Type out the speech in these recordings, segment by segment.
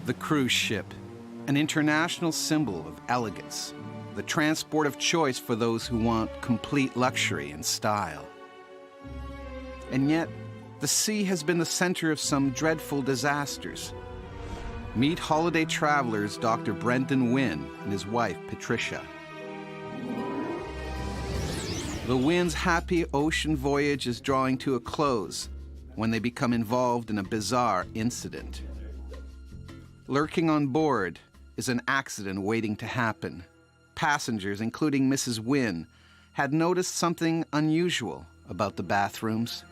The cruise ship, an international symbol of elegance, the transport of choice for those who want complete luxury and style. And yet, the sea has been the center of some dreadful disasters. Meet holiday travelers Dr. Brendan Wynne and his wife, Patricia. The Wynne's happy ocean voyage is drawing to a close when they become involved in a bizarre incident. Lurking on board is an accident waiting to happen. Passengers, including Mrs. Wynne, had noticed something unusual about the bathrooms.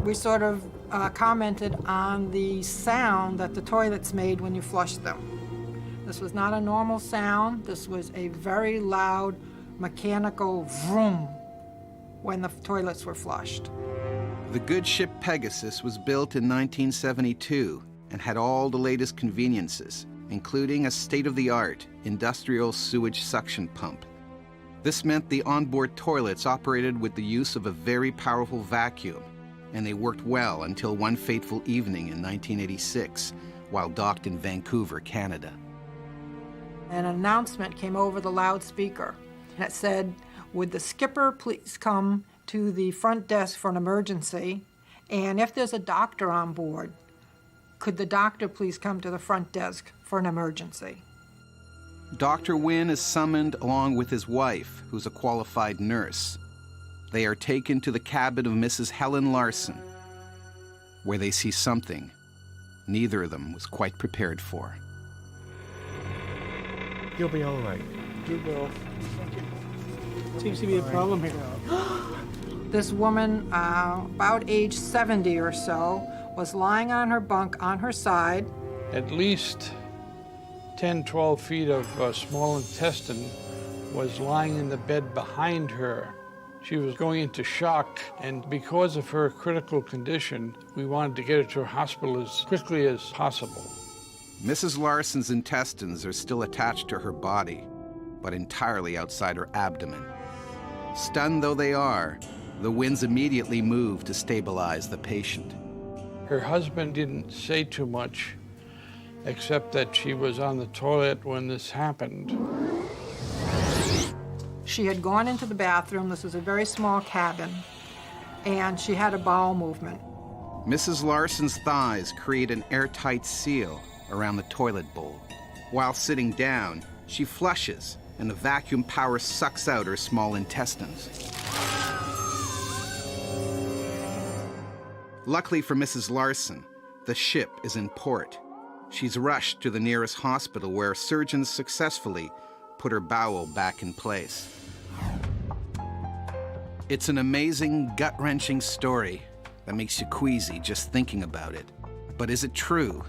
We sort of commented on the sound that the toilets made when you flushed them. This was not a normal sound. This was a very loud mechanical vroom when the toilets were flushed. The good ship Pegasus was built in 1972 and had all the latest conveniences, including a state-of-the-art industrial sewage suction pump. This meant the onboard toilets operated with the use of a very powerful vacuum, and they worked well until one fateful evening in 1986 while docked in Vancouver, Canada. An announcement came over the loudspeaker that said, "Would the skipper please come to the front desk for an emergency? And if there's a doctor on board, could the doctor please come to the front desk for an emergency?" Dr. Wynne is summoned along with his wife, who's a qualified nurse. They are taken to the cabin of Mrs. Helen Larson, where they see something neither of them was quite prepared for. You'll be all right. You will. Seems to be a problem here. This woman, about age 70 or so, was lying on her bunk on her side. At least 10, 12 feet of small intestine was lying in the bed behind her. She was going into shock, and because of her critical condition, we wanted to get her to a hospital as quickly as possible. Mrs. Larson's intestines are still attached to her body, but entirely outside her abdomen. Stunned though they are, the Wynnes immediately move to stabilize the patient. Her husband didn't say too much, except that she was on the toilet when this happened. She had gone into the bathroom. This was a very small cabin, and she had a bowel movement. Mrs. Larson's thighs create an airtight seal around the toilet bowl. While sitting down, she flushes, and the vacuum power sucks out her small intestines. Luckily for Mrs. Larson, the ship is in port. She's rushed to the nearest hospital where surgeons successfully put her bowel back in place. It's an amazing, gut-wrenching story that makes you queasy just thinking about it. But is it true?